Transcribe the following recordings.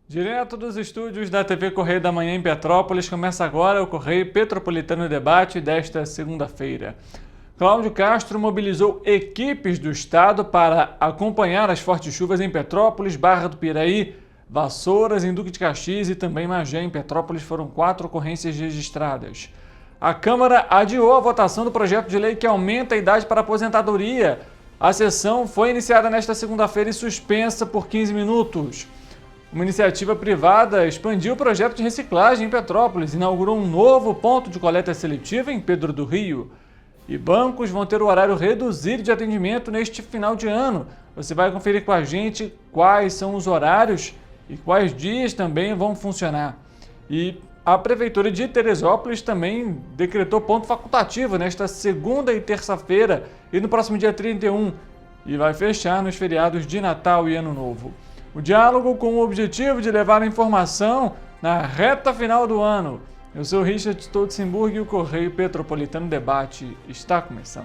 Direto dos estúdios da TV Correio da Manhã em Petrópolis, começa agora o Correio Petropolitano Debate desta segunda-feira. Cláudio Castro mobilizou equipes do estado para acompanhar as fortes chuvas em Petrópolis, Barra do Piraí, Vassouras, em Duque de Caxias e também Magé. Em Petrópolis foram 4 ocorrências registradas. A Câmara adiou a votação do projeto de lei que aumenta a idade para aposentadoria. A sessão foi iniciada nesta segunda-feira e suspensa por 15 minutos. Uma iniciativa privada expandiu o projeto de reciclagem em Petrópolis, inaugurou um novo ponto de coleta seletiva em Pedro do Rio. E bancos vão ter o horário reduzido de atendimento neste final de ano. Você vai conferir com a gente quais são os horários e quais dias também vão funcionar. E a Prefeitura de Teresópolis também decretou ponto facultativo nesta segunda e terça-feira e no próximo dia 31. E vai fechar nos feriados de Natal e Ano Novo. O diálogo com o objetivo de levar a informação na reta final do ano. Eu sou Richard Stolzenburg e o Correio Petropolitano Debate está começando.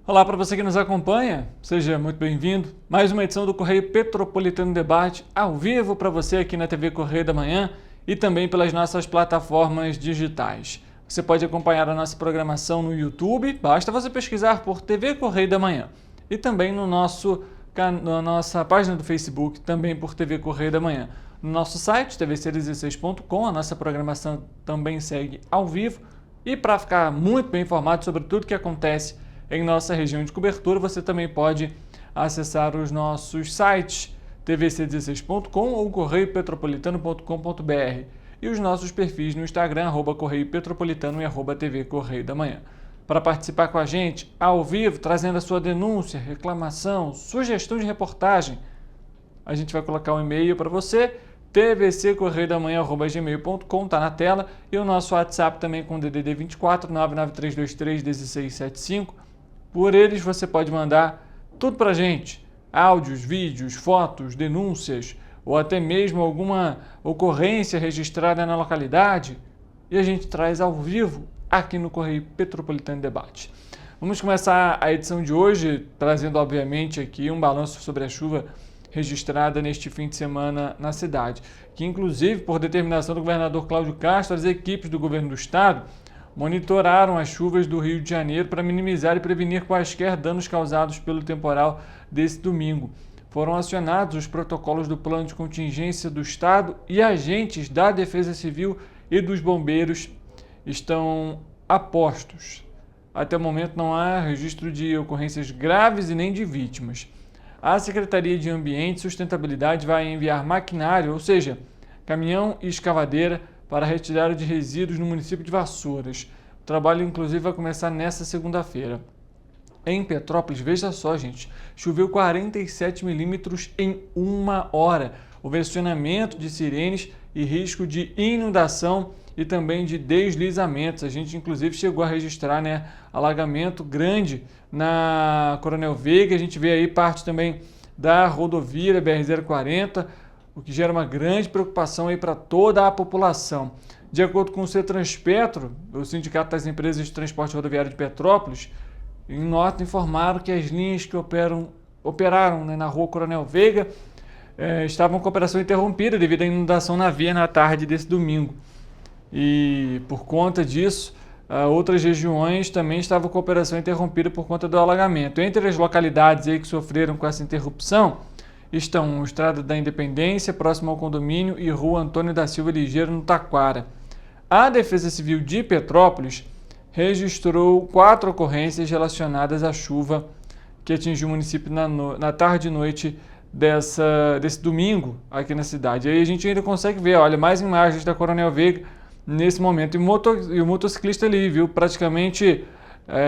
Olá para você que nos acompanha, seja muito bem-vindo. Mais uma edição do Correio Petropolitano Debate ao vivo para você aqui na TV Correio da Manhã e também pelas nossas plataformas digitais. Você pode acompanhar a nossa programação no YouTube, basta você pesquisar por TV Correio da Manhã e também na nossa página do Facebook, também por TV Correio da Manhã. No nosso site, tvc16.com, a nossa programação também segue ao vivo e para ficar muito bem informado sobre tudo que acontece em nossa região de cobertura, você também pode acessar os nossos sites tvc16.com ou correiopetropolitano.com.br e os nossos perfis no Instagram, @Correio Petropolitano e @TV Correio da Manhã. Para participar com a gente ao vivo, trazendo a sua denúncia, reclamação, sugestão de reportagem, a gente vai colocar um e-mail para você, tvccorreiodamanhã@gmail.com, está na tela, e o nosso WhatsApp também com DDD 24 99323 1675. Por eles você pode mandar tudo para a gente, áudios, vídeos, fotos, denúncias ou até mesmo alguma ocorrência registrada na localidade e a gente traz ao vivo aqui no Correio Petropolitano Debate. Vamos começar a edição de hoje trazendo obviamente aqui um balanço sobre a chuva registrada neste fim de semana na cidade, que inclusive por determinação do governador Cláudio Castro, as equipes do governo do estado monitoraram as chuvas do Rio de Janeiro para minimizar e prevenir quaisquer danos causados pelo temporal desse domingo. Foram acionados os protocolos do plano de contingência do estado e agentes da Defesa Civil e dos bombeiros estão a postos. Até o momento não há registro de ocorrências graves e nem de vítimas. A Secretaria de Ambiente e Sustentabilidade vai enviar maquinário, ou seja, caminhão e escavadeira, para a retirada de resíduos no município de Vassouras. O trabalho, inclusive, vai começar nesta segunda-feira. Em Petrópolis, veja só, gente, choveu 47 milímetros em uma hora. Houve acionamento de sirenes e risco de inundação e também de deslizamentos. A gente, inclusive, chegou a registrar, alagamento grande na Coronel Veiga. A gente vê aí parte também da rodovia BR-040, o que gera uma grande preocupação aí para toda a população. De acordo com o Cetranspetro, o Sindicato das Empresas de Transporte Rodoviário de Petrópolis, em nota informaram que as linhas que operaram na rua Coronel Veiga estavam com a operação interrompida devido à inundação na via na tarde desse domingo. E por conta disso, outras regiões também estavam com a operação interrompida por conta do alagamento. Entre as localidades aí que sofreram com essa interrupção estão Estrada da Independência, próximo ao condomínio, e Rua Antônio da Silva Ligeiro, no Taquara. A Defesa Civil de Petrópolis registrou 4 ocorrências relacionadas à chuva que atingiu o município na tarde e noite desse domingo aqui na cidade. Aí a gente ainda consegue ver, olha, mais imagens da Coronel Veiga nesse momento. E o motociclista ali, viu, praticamente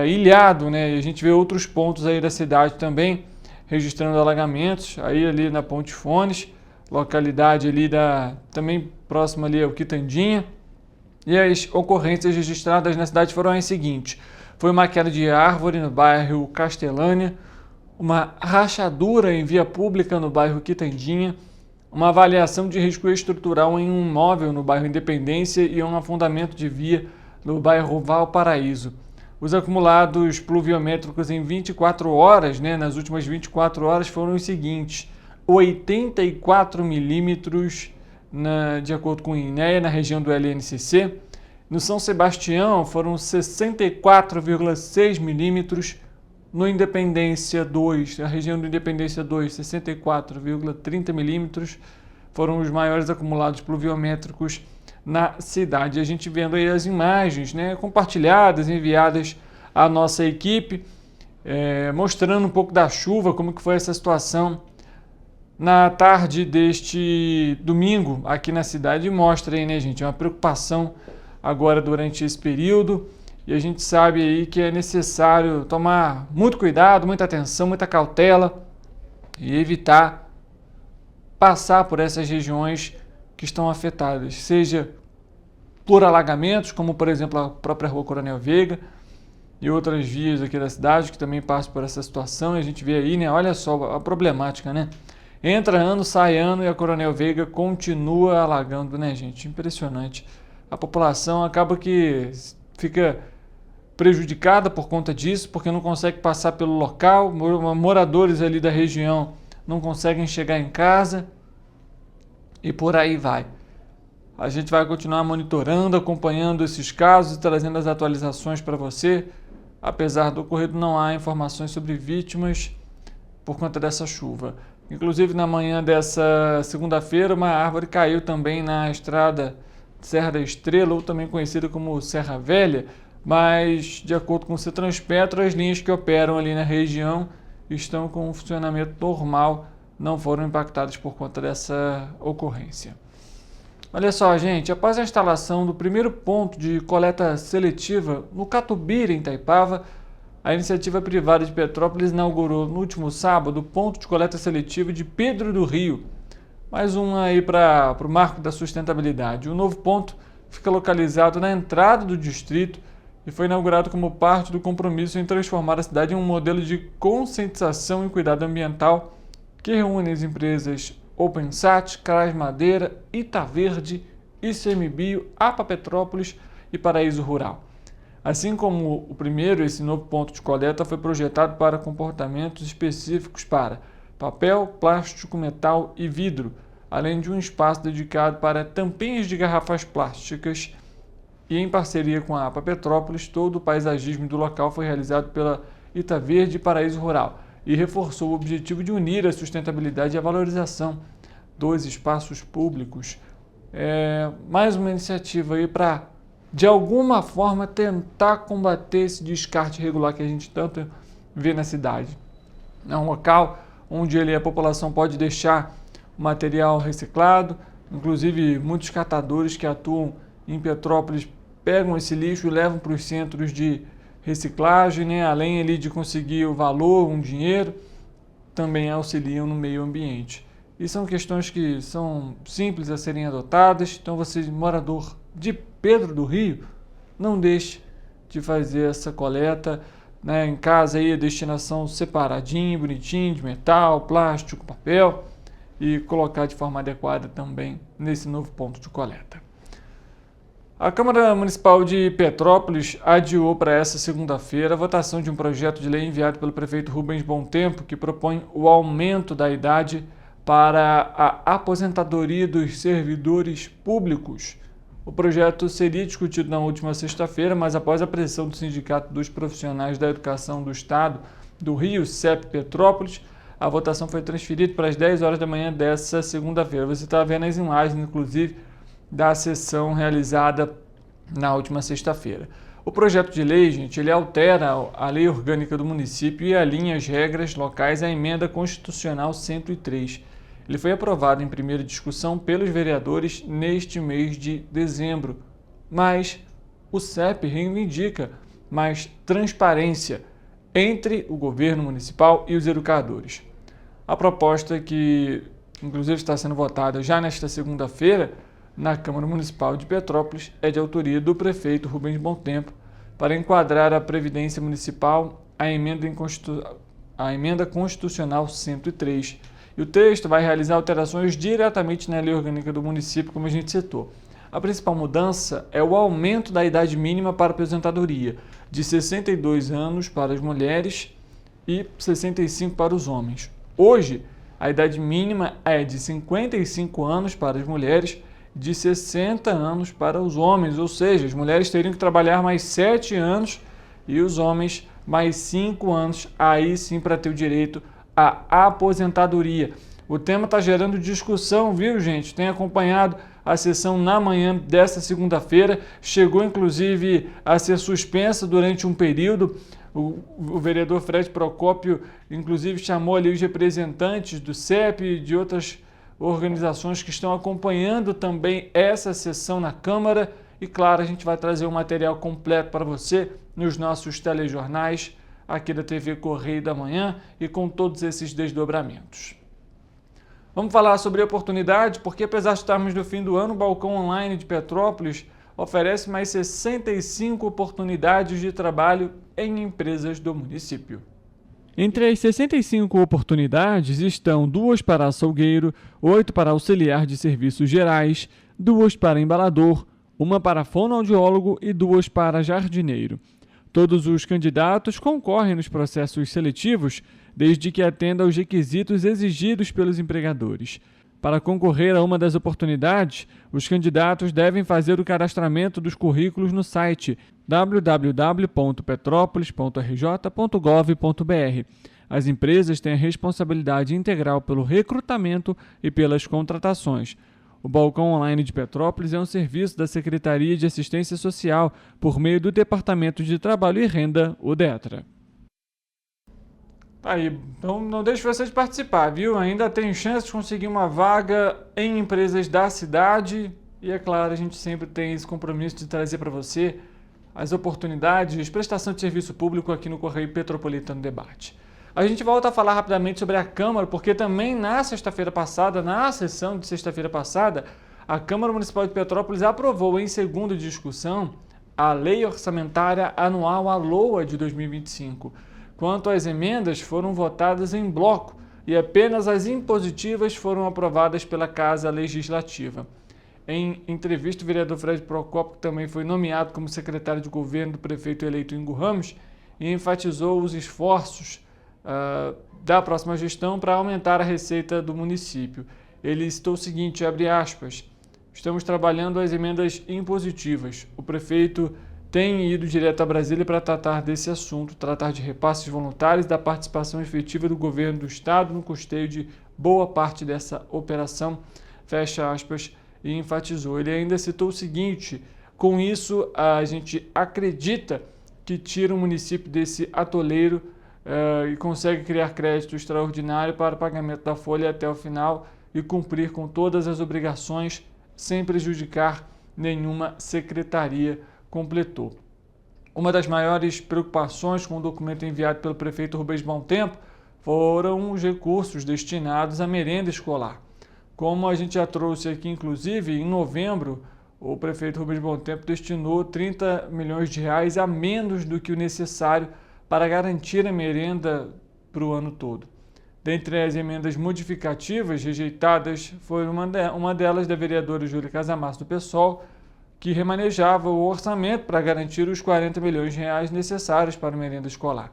ilhado, né? E a gente vê outros pontos aí da cidade também registrando alagamentos, aí ali na Ponte Fones, localidade ali também próxima ali ao Quitandinha. E as ocorrências registradas na cidade foram as seguintes: foi uma queda de árvore no bairro Castelânia, uma rachadura em via pública no bairro Quitandinha, uma avaliação de risco estrutural em um imóvel no bairro Independência e um afundamento de via no bairro Valparaíso. Os acumulados pluviométricos em 24 horas, né, nas últimas 24 horas, foram os seguintes: 84 milímetros, de acordo com o INEA, na região do LNCC. No São Sebastião, foram 64,6 milímetros. No Independência 2, na região do Independência 2, 64,30 milímetros. Foram os maiores acumulados pluviométricos na cidade. A gente vendo aí as imagens, né, compartilhadas, enviadas à nossa equipe, mostrando um pouco da chuva, como que foi essa situação na tarde deste domingo aqui na cidade. Mostra aí, né, gente, uma preocupação agora durante esse período, e a gente sabe aí que é necessário tomar muito cuidado, muita atenção, muita cautela e evitar passar por essas regiões que estão afetadas, seja por alagamentos, como por exemplo a própria Rua Coronel Veiga e outras vias aqui da cidade que também passam por essa situação. E a gente vê aí, né, olha só a problemática, né? Entra ano, sai ano e a Coronel Veiga continua alagando, né, gente? Impressionante. A população acaba que fica prejudicada por conta disso, porque não consegue passar pelo local, moradores ali da região não conseguem chegar em casa e por aí vai. A gente vai continuar monitorando, acompanhando esses casos e trazendo as atualizações para você. Apesar do ocorrido, não há informações sobre vítimas por conta dessa chuva. Inclusive, na manhã dessa segunda-feira, uma árvore caiu também na estrada Serra da Estrela, ou também conhecida como Serra Velha, mas, de acordo com o Cetranspetro, as linhas que operam ali na região estão com um funcionamento normal, não foram impactadas por conta dessa ocorrência. Olha só, gente, após a instalação do primeiro ponto de coleta seletiva no Catubira, em Itaipava, a iniciativa privada de Petrópolis inaugurou no último sábado o ponto de coleta seletiva de Pedro do Rio. Mais um aí para o marco da sustentabilidade. O novo ponto fica localizado na entrada do distrito e foi inaugurado como parte do compromisso em transformar a cidade em um modelo de conscientização e cuidado ambiental que reúne as empresas OpenSat, Crais Madeira, Itaverde, ICMBio, APA Petrópolis e Paraíso Rural. Assim como o primeiro, esse novo ponto de coleta foi projetado para comportamentos específicos para papel, plástico, metal e vidro, além de um espaço dedicado para tampinhas de garrafas plásticas. E em parceria com a APA Petrópolis, todo o paisagismo do local foi realizado pela Itaverde e Paraíso Rural e reforçou o objetivo de unir a sustentabilidade e a valorização dos espaços públicos. Mais uma iniciativa aí para, de alguma forma, tentar combater esse descarte irregular que a gente tanto vê na cidade. É um local onde a população pode deixar material reciclado, inclusive muitos catadores que atuam em Petrópolis pegam esse lixo e levam para os centros de reciclagem, né? Além ali de conseguir o valor, um dinheiro, também auxiliam no meio ambiente. E são questões que são simples a serem adotadas, então você, morador de Pedro do Rio, não deixe de fazer essa coleta, né? Em casa aí a destinação separadinho, bonitinho, de metal, plástico, papel, e colocar de forma adequada também nesse novo ponto de coleta. A Câmara Municipal de Petrópolis adiou para essa segunda-feira a votação de um projeto de lei enviado pelo prefeito Rubens Bontempo, que propõe o aumento da idade para a aposentadoria dos servidores públicos. O projeto seria discutido na última sexta-feira, mas após a pressão do Sindicato dos Profissionais da Educação do Estado do Rio, CEP Petrópolis, a votação foi transferida para as 10 horas da manhã dessa segunda-feira. Você está vendo as imagens, inclusive, da sessão realizada na última sexta-feira. O projeto de lei, gente, ele altera a lei orgânica do município e alinha as regras locais à emenda constitucional 103. Ele foi aprovado em primeira discussão pelos vereadores neste mês de dezembro, mas o CEP reivindica mais transparência entre o governo municipal e os educadores. A proposta que, inclusive, está sendo votada já nesta segunda-feira na Câmara Municipal de Petrópolis é de autoria do prefeito Rubens Bontempo para enquadrar a Previdência Municipal à Emenda Constitucional 103. E o texto vai realizar alterações diretamente na lei orgânica do município, como a gente citou. A principal mudança é o aumento da idade mínima para aposentadoria, de 62 anos para as mulheres e 65 para os homens. Hoje, a idade mínima é de 55 anos para as mulheres, de 60 anos para os homens, ou seja, as mulheres teriam que trabalhar mais 7 anos e os homens mais 5 anos, aí sim para ter o direito à aposentadoria. O tema está gerando discussão, viu, gente? Tem acompanhado a sessão na manhã desta segunda-feira, chegou inclusive a ser suspensa durante um período. O vereador Fred Procópio, inclusive, chamou ali os representantes do CEP e de outras organizações que estão acompanhando também essa sessão na Câmara. E, claro, a gente vai trazer um material completo para você nos nossos telejornais aqui da TV Correio da Manhã e com todos esses desdobramentos. Vamos falar sobre oportunidade, porque apesar de estarmos no fim do ano, o Balcão Online de Petrópolis oferece mais 65 oportunidades de trabalho em empresas do município. Entre as 65 oportunidades estão 2 para açougueiro, 8 para auxiliar de serviços gerais, 2 para embalador, 1 para fonoaudiólogo e 2 para jardineiro. Todos os candidatos concorrem nos processos seletivos, desde que atenda aos requisitos exigidos pelos empregadores. Para concorrer a uma das oportunidades, os candidatos devem fazer o cadastramento dos currículos no site www.petropolis.rj.gov.br. As empresas têm a responsabilidade integral pelo recrutamento e pelas contratações. O Balcão Online de Petrópolis é um serviço da Secretaria de Assistência Social por meio do Departamento de Trabalho e Renda, o DETRA. Aí, então não deixe vocês de participar, viu? Ainda tem chance de conseguir uma vaga em empresas da cidade e, é claro, a gente sempre tem esse compromisso de trazer para você as oportunidades de prestação de serviço público aqui no Correio Petropolitano Debate. A gente volta a falar rapidamente sobre a Câmara, porque também na sexta-feira passada, na sessão de sexta-feira passada, a Câmara Municipal de Petrópolis aprovou em segunda discussão a Lei Orçamentária Anual, a LOA, de 2025. Quanto às emendas, foram votadas em bloco e apenas as impositivas foram aprovadas pela Casa Legislativa. Em entrevista, o vereador Fred Procópio, que também foi nomeado como secretário de governo do prefeito eleito Ingo Ramos, e enfatizou os esforços da próxima gestão para aumentar a receita do município. Ele citou o seguinte, abre aspas, estamos trabalhando as emendas impositivas. O prefeito tem ido direto a Brasília para tratar desse assunto, tratar de repasses voluntários e da participação efetiva do governo do estado no custeio de boa parte dessa operação, fecha aspas, e enfatizou. Ele ainda citou o seguinte, com isso a gente acredita que tira o município desse atoleiro e consegue criar crédito extraordinário para o pagamento da folha até o final e cumprir com todas as obrigações sem prejudicar nenhuma secretaria, completou. Uma das maiores preocupações com o documento enviado pelo prefeito Rubens Bontempo foram os recursos destinados à merenda escolar. Como a gente já trouxe aqui, inclusive, em novembro, o prefeito Rubens Bontempo destinou 30 milhões de reais a menos do que o necessário para garantir a merenda para o ano todo. Dentre as emendas modificativas rejeitadas, foi uma delas da vereadora Júlia Casamarço do PSOL, que remanejava o orçamento para garantir os 40 milhões de reais necessários para a merenda escolar.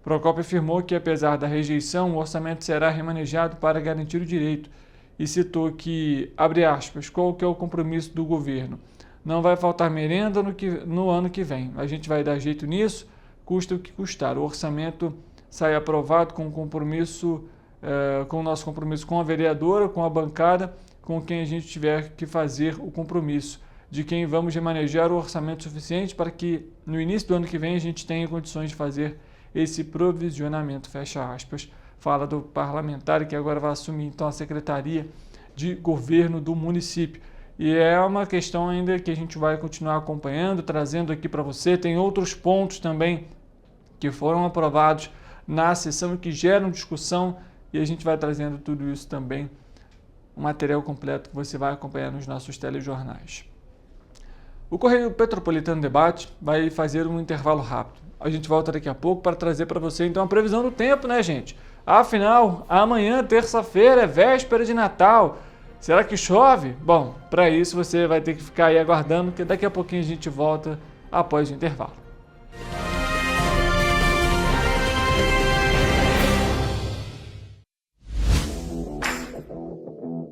Procópio afirmou que, apesar da rejeição, o orçamento será remanejado para garantir o direito e citou que, abre aspas, qual que é o compromisso do governo? Não vai faltar merenda no ano que vem. A gente vai dar jeito nisso, custa o que custar. O orçamento sai aprovado com o nosso compromisso com a vereadora, com a bancada, com quem a gente tiver que fazer o compromisso, de quem vamos remanejar o orçamento suficiente para que no início do ano que vem a gente tenha condições de fazer esse provisionamento, fecha aspas, fala do parlamentar que agora vai assumir então a Secretaria de Governo do município. e é uma questão ainda que a gente vai continuar acompanhando, trazendo aqui para você. Tem outros pontos também que foram aprovados na sessão e que geram discussão, e a gente vai trazendo tudo isso também, um material completo que você vai acompanhar nos nossos telejornais. O Correio Petropolitano Debate vai fazer um intervalo rápido. A gente volta daqui a pouco para trazer para você então a previsão do tempo, né, gente? Afinal, amanhã, terça-feira, é véspera de Natal. Será que chove? Bom, para isso você vai ter que ficar aí aguardando, que daqui a pouquinho a gente volta após o intervalo.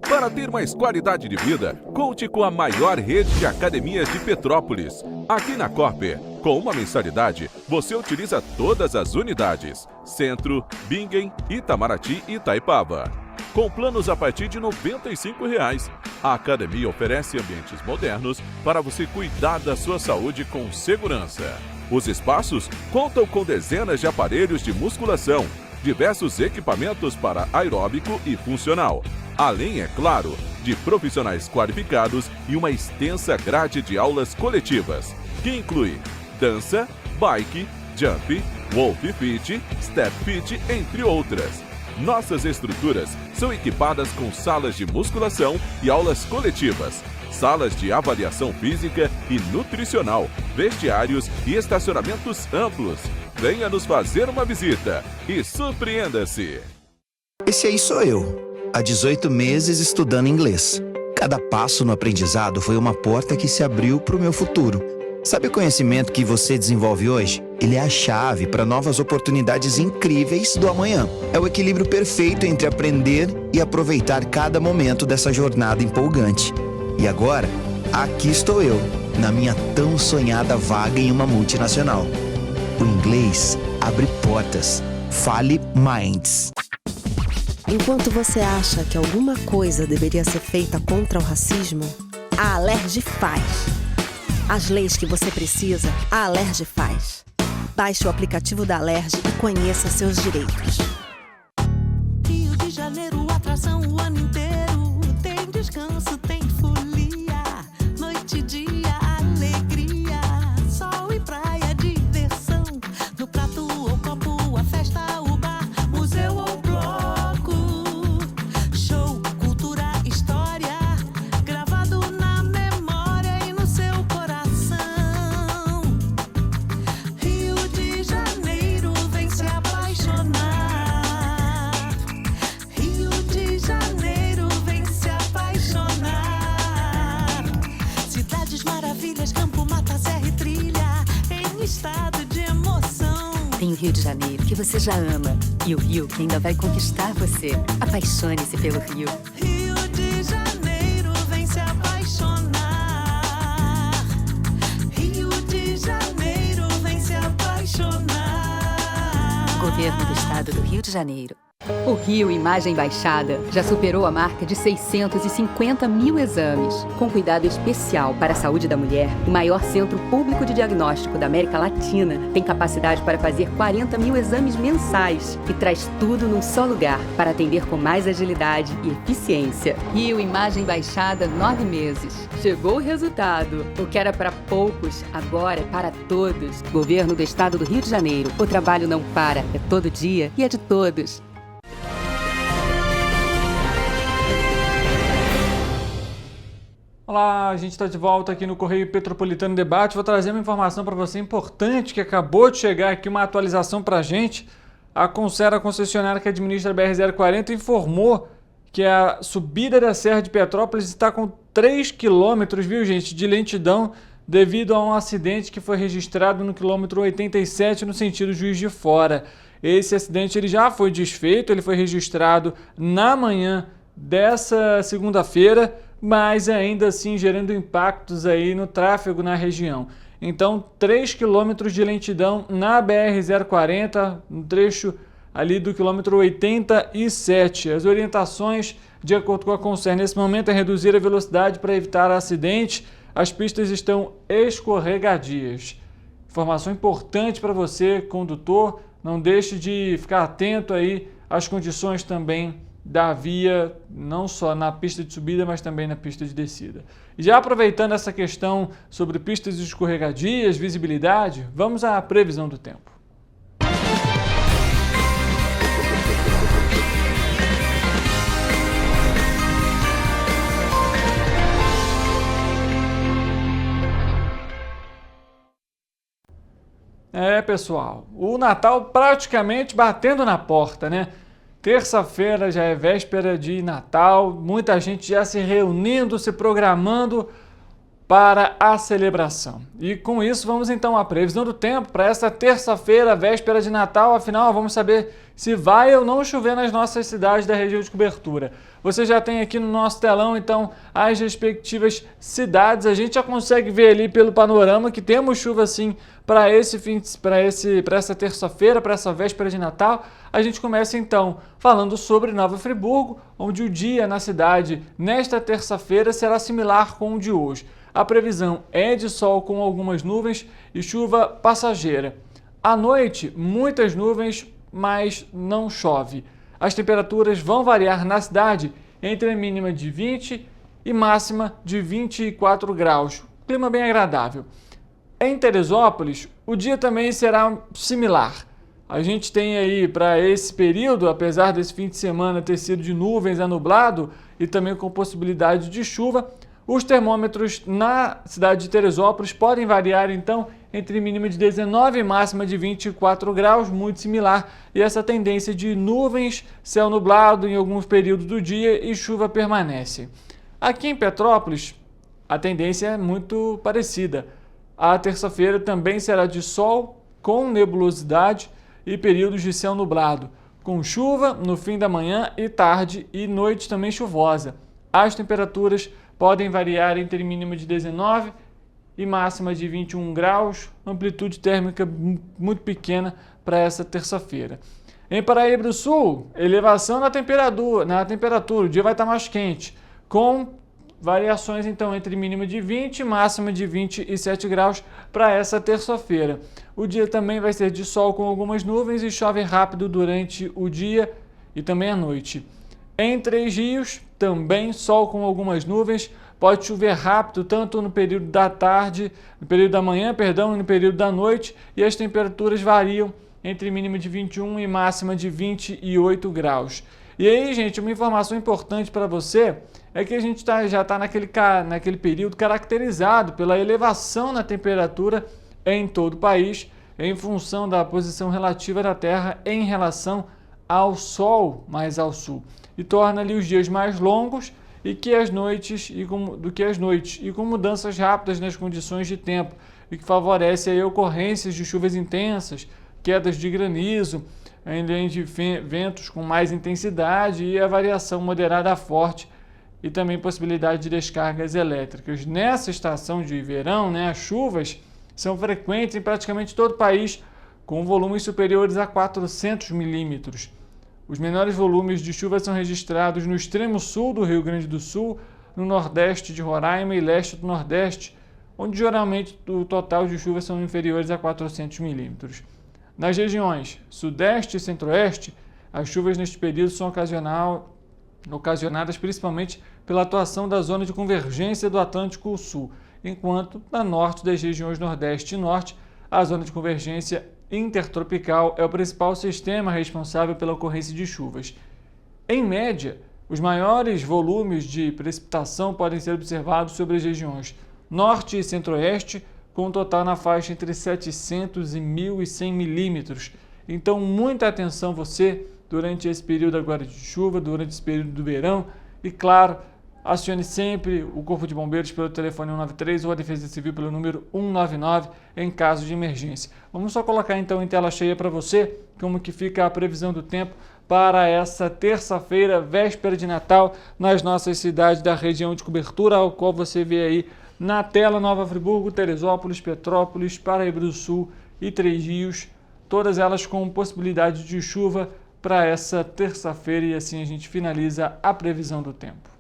Para ter mais qualidade de vida, conte com a maior rede de academias de Petrópolis. Aqui na Corper, com uma mensalidade, você utiliza todas as unidades: Centro, Bingen, Itamaraty e Itaipava. Com planos a partir de R$ 95,00. A academia oferece ambientes modernos para você cuidar da sua saúde com segurança. Os espaços contam com dezenas de aparelhos de musculação, diversos equipamentos para aeróbico e funcional, além, é claro, de profissionais qualificados e uma extensa grade de aulas coletivas, que inclui dança, bike, jump, wolf fit, step fit, entre outras. Nossas estruturas são equipadas com salas de musculação e aulas coletivas, salas de avaliação física e nutricional, vestiários e estacionamentos amplos. Venha nos fazer uma visita e surpreenda-se! Esse aí sou eu, há 18 meses estudando inglês. Cada passo no aprendizado foi uma porta que se abriu para o meu futuro. Sabe o conhecimento que você desenvolve hoje? Ele é a chave para novas oportunidades incríveis do amanhã. É o equilíbrio perfeito entre aprender e aproveitar cada momento dessa jornada empolgante. E agora, aqui estou eu, na minha tão sonhada vaga em uma multinacional. O inglês abre portas. Fale Minds. Enquanto você acha que alguma coisa deveria ser feita contra o racismo, a Alerj faz. As leis que você precisa, a Alerj faz. Baixe o aplicativo da Alerj e conheça seus direitos. Rio de Janeiro, atração o ano inteiro. Tem descanso, tem folia. Noite e dia, alegria. Sol e praia, diversão. No prato ou copo, a festa, o bar, museu ou bloco. Show, cultura, história. Gravado na memória e no seu coração. Rio de Janeiro, vem se apaixonar. Rio de Janeiro, vem se apaixonar. Cidades maravilhas, campo, mata, serra e trilha, em estado de emoção. Tem o Rio de Janeiro, que você já ama, e o Rio, que ainda vai conquistar você. Apaixone-se pelo Rio. Rio de Janeiro, vem se apaixonar. Rio de Janeiro, vem se apaixonar. Governo do Estado do Rio de Janeiro. O Rio Imagem Baixada já superou a marca de 650 mil exames. Com cuidado especial para a saúde da mulher, o maior centro público de diagnóstico da América Latina tem capacidade para fazer 40 mil exames mensais e traz tudo num só lugar para atender com mais agilidade e eficiência. Rio Imagem Baixada, 9 meses. Chegou o resultado. O que era para poucos, agora é para todos. Governo do Estado do Rio de Janeiro. O trabalho não para, é todo dia e é de todos. Olá, a gente está de volta aqui no Correio Petropolitano Debate. Vou trazer uma informação para você importante que acabou de chegar aqui, uma atualização para a gente. A Concer, a concessionária que administra a BR-040, informou que a subida da Serra de Petrópolis está com 3 quilômetros, viu, gente, de lentidão devido a um acidente que foi registrado no quilômetro 87 no sentido Juiz de Fora. Esse acidente ele já foi desfeito, ele foi registrado na manhã dessa segunda-feira, mas ainda assim gerando impactos aí no tráfego na região. Então, 3 quilômetros de lentidão na BR-040, no trecho ali do quilômetro 87. As orientações, de acordo com a Concer, nesse momento é reduzir a velocidade para evitar acidente. As pistas estão escorregadias. Informação importante para você, condutor, não deixe de ficar atento aí às condições também da via, não só na pista de subida, mas também na pista de descida. E já aproveitando essa questão sobre pistas escorregadias, visibilidade, vamos à previsão do tempo. Pessoal, o Natal praticamente batendo na porta, né? Terça-feira já é véspera de Natal, muita gente já se reunindo, se programando para a celebração. E com isso vamos então à previsão do tempo para essa terça-feira, véspera de Natal. Afinal, vamos saber se vai ou não chover nas nossas cidades da região de cobertura. Você já tem aqui no nosso telão então as respectivas cidades. A gente já consegue ver ali pelo panorama que temos chuva sim para essa terça-feira, para essa véspera de Natal. A gente começa então falando sobre Nova Friburgo, onde o dia na cidade nesta terça-feira será similar com o de hoje. A previsão é de sol com algumas nuvens e chuva passageira. À noite, muitas nuvens, mas não chove. As temperaturas vão variar na cidade entre a mínima de 20 e máxima de 24 graus. Clima bem agradável. Em Teresópolis, o dia também será similar. A gente tem aí para esse período, apesar desse fim de semana ter sido de nuvens a nublado e também com possibilidade de chuva, os termômetros na cidade de Teresópolis podem variar então entre mínima de 19 e máxima de 24 graus, muito similar, e essa tendência de nuvens, céu nublado em alguns períodos do dia e chuva permanece. Aqui em Petrópolis, a tendência é muito parecida. A terça-feira também será de sol, com nebulosidade e períodos de céu nublado, com chuva no fim da manhã e tarde e noite também chuvosa. As temperaturas podem variar entre mínima de 19 e máxima de 21 graus, amplitude térmica muito pequena para essa terça-feira. Em Paraíba do Sul, elevação na temperatura, o dia vai estar mais quente, com variações então entre mínima de 20 e máxima de 27 graus para essa terça-feira. O dia também vai ser de sol com algumas nuvens e chove rápido durante o dia e também à noite. Em Três Rios, também sol com algumas nuvens, pode chover rápido tanto no período da tarde, no período da manhã, e no período da noite, e as temperaturas variam entre mínima de 21 e máxima de 28 graus. E aí, gente, uma informação importante para você é que a gente já está naquele período caracterizado pela elevação na temperatura em todo o país, em função da posição relativa da Terra em relação ao Sol mais ao sul, e torna ali os dias mais longos do que as noites e com mudanças rápidas nas condições de tempo, e que favorece aí ocorrências de chuvas intensas, quedas de granizo, além de ventos com mais intensidade e a variação moderada a forte e também possibilidade de descargas elétricas. Nessa estação de verão, as chuvas são frequentes em praticamente todo o país, com volumes superiores a 400 milímetros. Os menores volumes de chuva são registrados no extremo sul do Rio Grande do Sul, no nordeste de Roraima e leste do Nordeste, onde geralmente o total de chuvas são inferiores a 400 milímetros. Nas regiões Sudeste e Centro-Oeste, as chuvas neste período são ocasionadas principalmente pela atuação da zona de convergência do Atlântico Sul, enquanto na norte das regiões Nordeste e Norte, a zona de convergência intertropical é o principal sistema responsável pela ocorrência de chuvas. Em média, os maiores volumes de precipitação podem ser observados sobre as regiões Norte e Centro-Oeste, com um total na faixa entre 700 e 1.100 milímetros. Então, muita atenção você durante esse período agora de chuva, durante esse período do verão. E, claro, acione sempre o Corpo de Bombeiros pelo telefone 193 ou a Defesa Civil pelo número 199 em caso de emergência. Vamos só colocar então em tela cheia para você como que fica a previsão do tempo para essa terça-feira, véspera de Natal, nas nossas cidades da região de cobertura, ao qual você vê aí na tela: Nova Friburgo, Teresópolis, Petrópolis, Paraíba do Sul e Três Rios, todas elas com possibilidade de chuva para essa terça-feira, e assim a gente finaliza a previsão do tempo.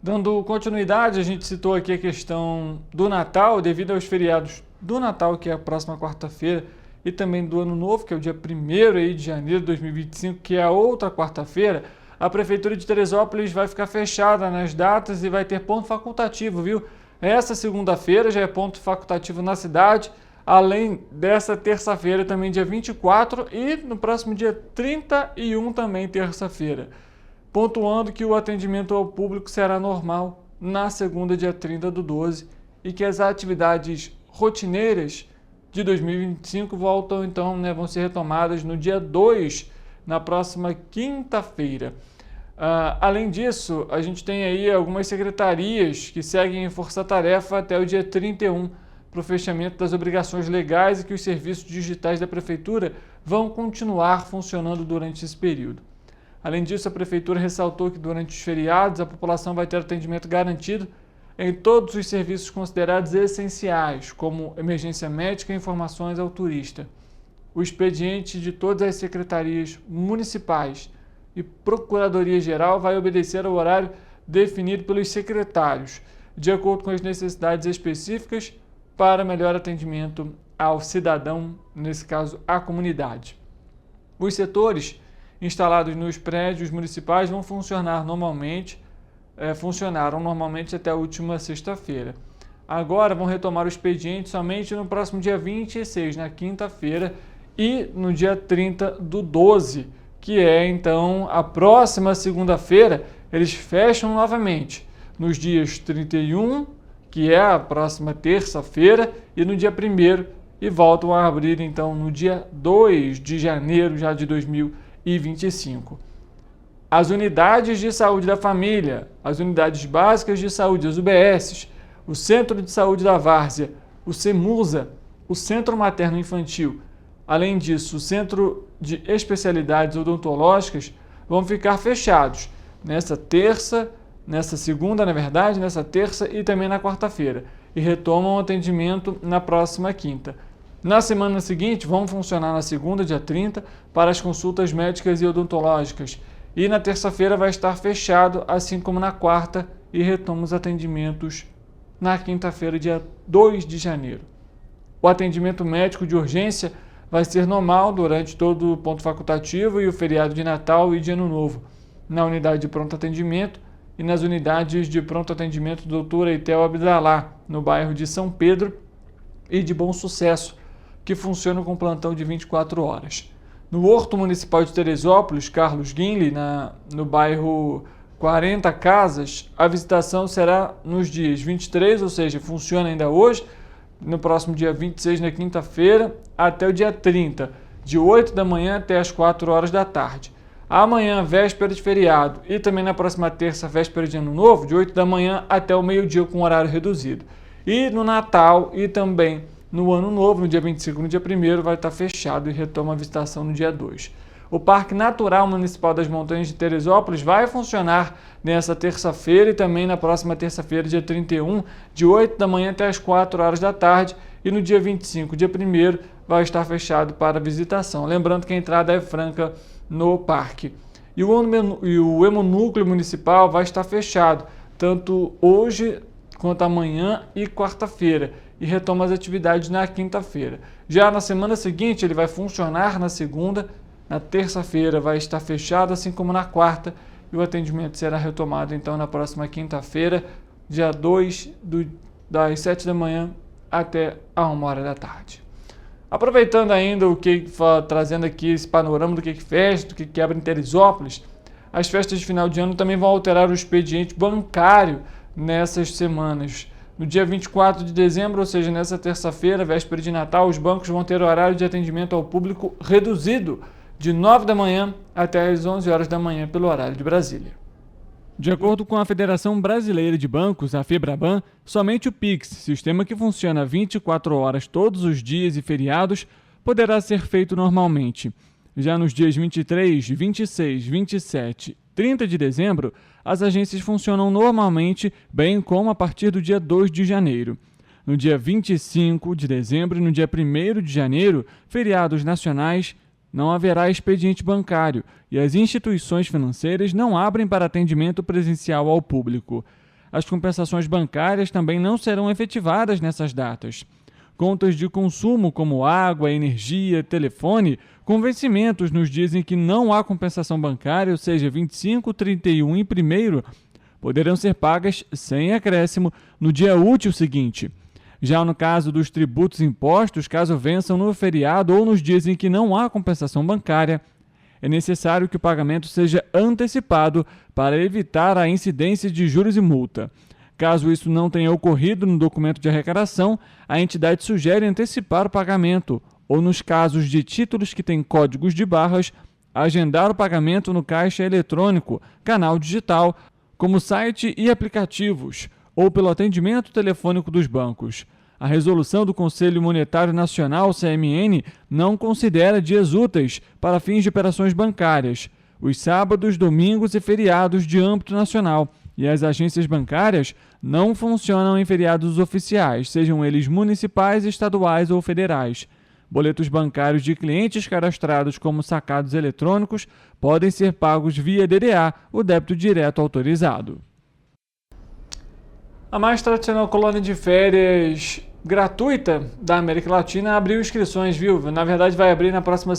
Dando continuidade, a gente citou aqui a questão do Natal, devido aos feriados do Natal, que é a próxima quarta-feira, e também do Ano Novo, que é o dia 1º aí de janeiro de 2025, que é a outra quarta-feira, a Prefeitura de Teresópolis vai ficar fechada nas datas e vai ter ponto facultativo, viu? Essa segunda-feira já é ponto facultativo na cidade, além dessa terça-feira também dia 24 e no próximo dia 31 também terça-feira. Pontuando que o atendimento ao público será normal na segunda, dia 30/12, e que as atividades rotineiras de 2025 voltam então, vão ser retomadas no dia 2, na próxima quinta-feira. Além disso, a gente tem aí algumas secretarias que seguem em força-tarefa até o dia 31 para o fechamento das obrigações legais e que os serviços digitais da Prefeitura vão continuar funcionando durante esse período. Além disso, a Prefeitura ressaltou que durante os feriados a população vai ter atendimento garantido em todos os serviços considerados essenciais, como emergência médica e informações ao turista. O expediente de todas as secretarias municipais e Procuradoria-Geral vai obedecer ao horário definido pelos secretários, de acordo com as necessidades específicas para melhor atendimento ao cidadão, nesse caso, à comunidade. Os setores instalados nos prédios municipais vão funcionaram normalmente até a última sexta-feira. Agora vão retomar o expediente somente no próximo dia 26, na quinta-feira, e no dia 30/12, que é então a próxima segunda-feira, eles fecham novamente nos dias 31, que é a próxima terça-feira, e no dia 1º, e voltam a abrir então no dia 2 de janeiro já de 2025. As unidades de saúde da família, as unidades básicas de saúde, as UBSs, o Centro de Saúde da Várzea, o CEMUSA, o Centro Materno Infantil, além disso, o Centro de Especialidades Odontológicas vão ficar fechados nessa terça e também na quarta-feira, e retomam o atendimento na próxima quinta. Na semana seguinte, vão funcionar na segunda, dia 30, para as consultas médicas e odontológicas, e na terça-feira vai estar fechado, assim como na quarta, e retoma os atendimentos na quinta-feira, dia 2 de janeiro. O atendimento médico de urgência vai ser normal durante todo o ponto facultativo e o feriado de Natal e de Ano Novo, na unidade de pronto atendimento e nas unidades de pronto atendimento Doutora Eitel Abdalá, no bairro de São Pedro e de Bom Sucesso, que funcionam com plantão de 24 horas. No Horto Municipal de Teresópolis, Carlos Guinle, no bairro 40 Casas, a visitação será nos dias 23, ou seja, funciona ainda hoje, no próximo dia 26, na quinta-feira, até o dia 30, de 8 da manhã até as 4 horas da tarde. Amanhã, véspera de feriado, e também na próxima terça, véspera de Ano Novo, de 8 da manhã até o meio-dia, com horário reduzido. E no Natal e também no Ano Novo, no dia 25 e no dia 1º, vai estar fechado e retoma a visitação no dia 2. O Parque Natural Municipal das Montanhas de Teresópolis vai funcionar nessa terça-feira e também na próxima terça-feira, dia 31, de 8 da manhã até as 4 horas da tarde, e no dia 25, dia 1º, vai estar fechado para visitação. Lembrando que a entrada é franca no parque. E o Hemonúcleo Municipal vai estar fechado, tanto hoje quanto amanhã e quarta-feira, e retoma as atividades na quinta-feira. Já na semana seguinte, ele vai funcionar na segunda, na terça-feira vai estar fechado, assim como na quarta, e o atendimento será retomado então na próxima quinta-feira, dia 2, das 7 da manhã até a 1 hora da tarde. Aproveitando ainda trazendo aqui esse panorama do que fecha, do que quebra em Teresópolis, as festas de final de ano também vão alterar o expediente bancário nessas semanas. No dia 24 de dezembro, ou seja, nessa terça-feira, véspera de Natal, os bancos vão ter horário de atendimento ao público reduzido, de 9 da manhã até as 11 horas da manhã, pelo horário de Brasília. De acordo com a Federação Brasileira de Bancos, a FEBRABAN, somente o Pix, sistema que funciona 24 horas todos os dias e feriados, poderá ser feito normalmente. Já nos dias 23, 26, 27 e 30 de dezembro, as agências funcionam normalmente, bem como a partir do dia 2 de janeiro. No dia 25 de dezembro e no dia 1º de janeiro, feriados nacionais, não haverá expediente bancário e as instituições financeiras não abrem para atendimento presencial ao público. as compensações bancárias também não serão efetivadas nessas datas. Contas de consumo como água, energia, telefone, com vencimentos nos dias em que não há compensação bancária, ou seja, 25, 31 e 1º, poderão ser pagas sem acréscimo no dia útil seguinte. Já no caso dos tributos e impostos, caso vençam no feriado ou nos dias em que não há compensação bancária, é necessário que o pagamento seja antecipado para evitar a incidência de juros e multa. Caso isso não tenha ocorrido no documento de arrecadação, a entidade sugere antecipar o pagamento, ou nos casos de títulos que têm códigos de barras, agendar o pagamento no caixa eletrônico, canal digital, como site e aplicativos, ou pelo atendimento telefônico dos bancos. A resolução do Conselho Monetário Nacional, CMN, não considera dias úteis para fins de operações bancárias, os sábados, domingos e feriados de âmbito nacional, e as agências bancárias não funcionam em feriados oficiais, sejam eles municipais, estaduais ou federais. Boletos bancários de clientes cadastrados como sacados eletrônicos podem ser pagos via DDA, o débito direto autorizado. A mais tradicional colônia de férias gratuita da América Latina abriu inscrições, viu? Na verdade vai abrir na próxima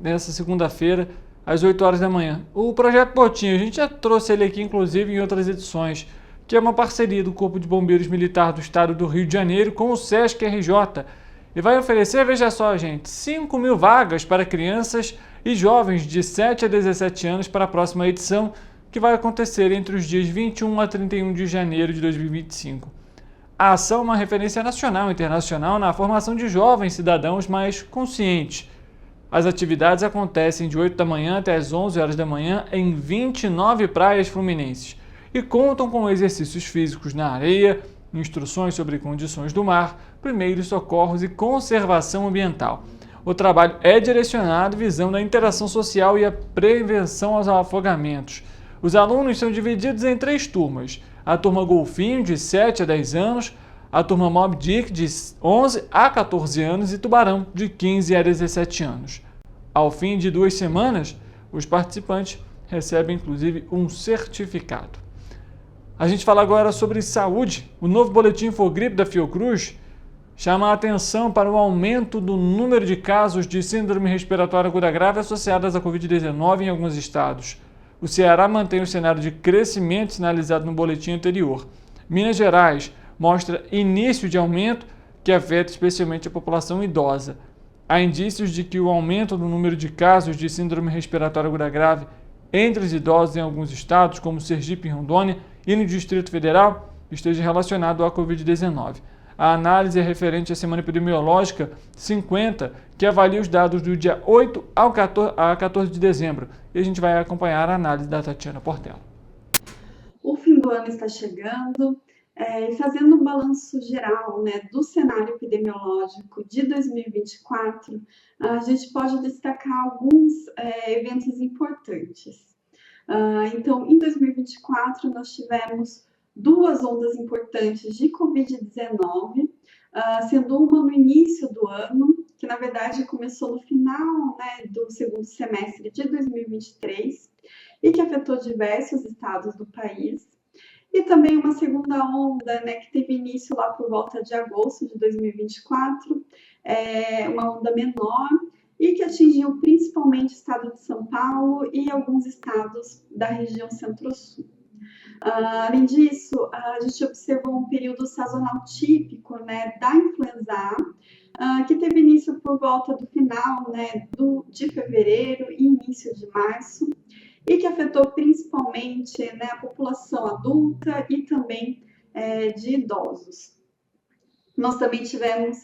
nessa segunda-feira, às 8 horas da manhã. O Projeto Botinha, a gente já trouxe ele aqui, inclusive, em outras edições, que é uma parceria do Corpo de Bombeiros Militar do Estado do Rio de Janeiro com o Sesc RJ. E vai oferecer, veja só, gente, 5.000 vagas para crianças e jovens de 7 a 17 anos para a próxima edição, que vai acontecer entre os dias 21 a 31 de janeiro de 2025. A ação é uma referência nacional e internacional na formação de jovens cidadãos mais conscientes. As atividades acontecem de 8 da manhã até as 11 horas da manhã em 29 praias fluminenses e contam com exercícios físicos na areia, instruções sobre condições do mar, primeiros socorros e conservação ambiental. O trabalho é direcionado visando a interação social e a prevenção aos afogamentos. Os alunos são divididos em 3 turmas. A turma Golfinho, de 7 a 10 anos, a turma Moby Dick, de 11 a 14 anos, e Tubarão, de 15 a 17 anos. Ao fim de 2 semanas, os participantes recebem, inclusive, um certificado. A gente fala agora sobre saúde. O novo boletim Infogripe da Fiocruz chama a atenção para o aumento do número de casos de síndrome respiratória aguda grave associadas à Covid-19 em alguns estados. O Ceará mantém o cenário de crescimento sinalizado no boletim anterior. Minas Gerais mostra início de aumento que afeta especialmente a população idosa. Há indícios de que o aumento do número de casos de síndrome respiratória aguda grave entre os idosos em alguns estados, como Sergipe e Rondônia, e no Distrito Federal, esteja relacionado à Covid-19. A análise é referente à semana epidemiológica 50, que avalia os dados do dia 8 a 14 de dezembro. E a gente vai acompanhar a análise da Tatiana Portela. O fim do ano está chegando e fazendo um balanço geral, do cenário epidemiológico de 2024, a gente pode destacar alguns eventos importantes. Então, em 2024, nós tivemos 2 ondas importantes de Covid-19, sendo uma no início do ano, que na verdade começou no final do segundo semestre de 2023 e que afetou diversos estados do país. E também uma segunda onda, que teve início lá por volta de agosto de 2024, uma onda menor e que atingiu principalmente o estado de São Paulo e alguns estados da região Centro-Sul. Além disso, a gente observou um período sazonal típico da influenza A, que teve início por volta do final de fevereiro e início de março, e que afetou principalmente a população adulta e também de idosos. Nós também tivemos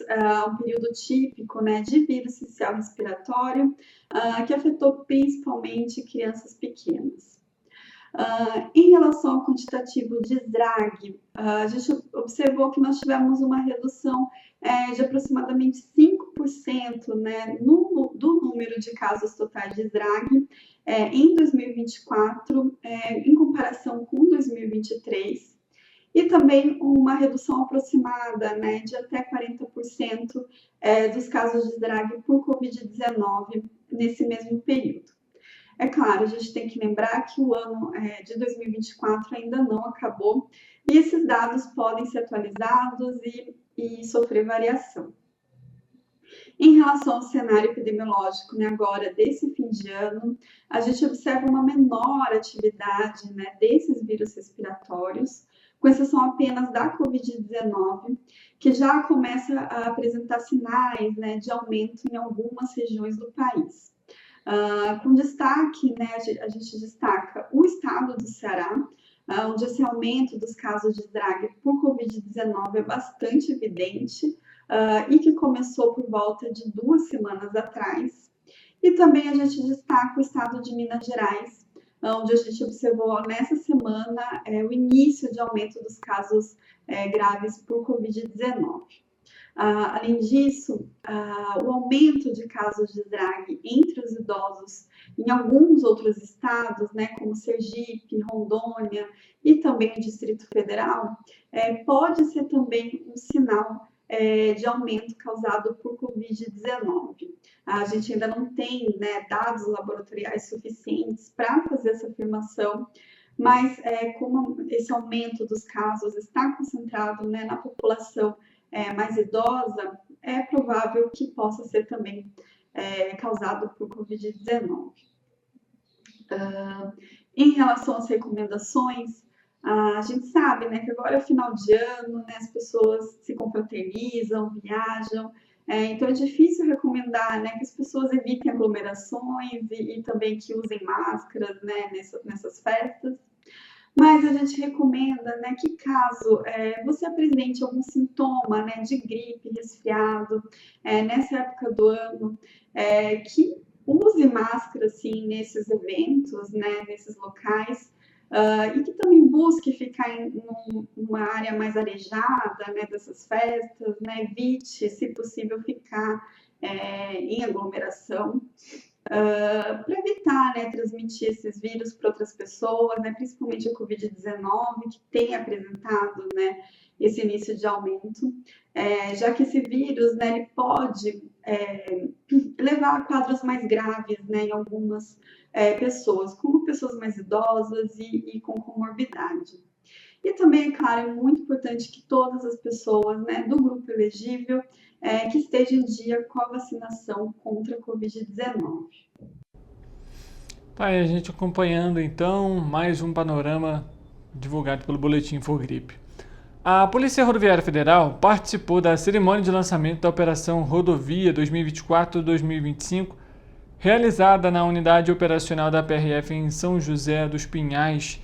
um período típico de vírus sincicial respiratório, que afetou principalmente crianças pequenas. Em relação ao quantitativo de SDRAG, a gente observou que nós tivemos uma redução de aproximadamente 5% do número de casos totais de SDRAG em 2024, em comparação com 2023, e também uma redução aproximada de até 40% dos casos de SDRAG por Covid-19 nesse mesmo período. É claro, a gente tem que lembrar que o ano de 2024 ainda não acabou e esses dados podem ser atualizados e sofrer variação. Em relação ao cenário epidemiológico, né, agora desse fim de ano, a gente observa uma menor atividade, né, desses vírus respiratórios, com exceção apenas da Covid-19, que já começa a apresentar sinais, né, de aumento em algumas regiões do país. Com destaque, né, a gente destaca o estado do Ceará, onde esse aumento dos casos de drag por Covid-19 é bastante evidente, e que começou por volta de 2 semanas atrás. E também a gente destaca o estado de Minas Gerais, onde a gente observou nessa semana o início de aumento dos casos graves por Covid-19. Além disso, o aumento de casos de drag entre os idosos em alguns outros estados, né, como Sergipe, Rondônia e também o Distrito Federal, pode ser também um sinal de aumento causado por Covid-19. A gente ainda não tem, né, dados laboratoriais suficientes para fazer essa afirmação, mas como esse aumento dos casos está concentrado, né, na população mais idosa, é provável que possa ser também causado por Covid-19. Em relação às recomendações, a gente sabe, né, que agora é final de ano, né, as pessoas se confraternizam, viajam, então é difícil recomendar, né, que as pessoas evitem aglomerações e também que usem máscaras, né, nessas festas. Mas a gente recomenda, né, que caso você apresente algum sintoma, né, de gripe, resfriado, nessa época do ano, que use máscara, sim, nesses eventos, né, nesses locais, e que também busque ficar em uma área mais arejada, né, dessas festas, né, evite, se possível, ficar em aglomeração, para evitar, né, transmitir esses vírus para outras pessoas, né, principalmente a Covid-19, que tem apresentado, né, esse início de aumento, já que esse vírus, né, ele pode levar a quadros mais graves, né, em algumas pessoas, como pessoas mais idosas e com comorbidade. E também, é claro, é muito importante que todas as pessoas, né, do grupo elegível que estejam em dia com a vacinação contra a Covid-19. Tá aí a gente acompanhando, então, mais um panorama divulgado pelo Boletim Infogripe. A Polícia Rodoviária Federal participou da cerimônia de lançamento da Operação Rodovia 2024-2025, realizada na Unidade Operacional da PRF em São José dos Pinhais.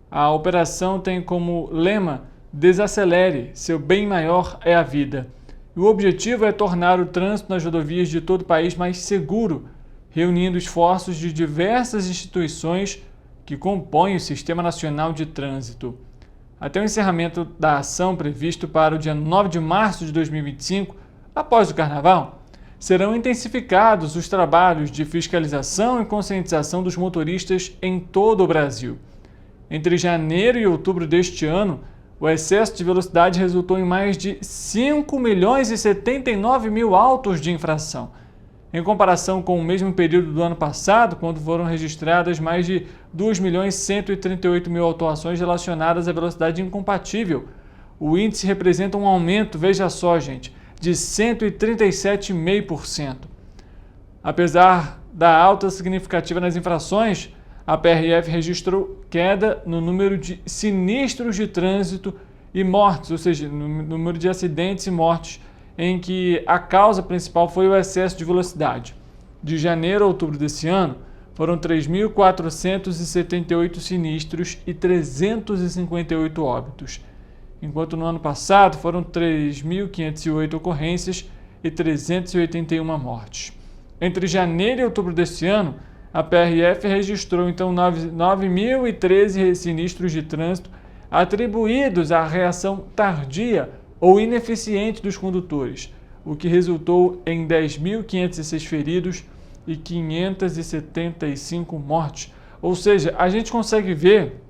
A operação tem como lema "Desacelere, seu bem maior é a vida". E o objetivo é tornar o trânsito nas rodovias de todo o país mais seguro, reunindo esforços de diversas instituições que compõem o Sistema Nacional de Trânsito. Até o encerramento da ação previsto para o dia 9 de março de 2025, após o Carnaval, serão intensificados os trabalhos de fiscalização e conscientização dos motoristas em todo o Brasil. Entre janeiro e outubro deste ano, o excesso de velocidade resultou em mais de 5.079.000 autos de infração, em comparação com o mesmo período do ano passado, quando foram registradas mais de 2.138.000 autuações relacionadas à velocidade incompatível. O índice representa um aumento, veja só, gente, de 137,5%. Apesar da alta significativa nas infrações, a PRF registrou queda no número de sinistros de trânsito e mortes, ou seja, no número de acidentes e mortes, em que a causa principal foi o excesso de velocidade. De janeiro a outubro desse ano, foram 3.478 sinistros e 358 óbitos, enquanto no ano passado foram 3.508 ocorrências e 381 mortes. Entre janeiro e outubro desse ano, a PRF registrou então 9.013 sinistros de trânsito atribuídos à reação tardia ou ineficiente dos condutores, o que resultou em 10.506 feridos e 575 mortes. Ou seja, a gente consegue ver,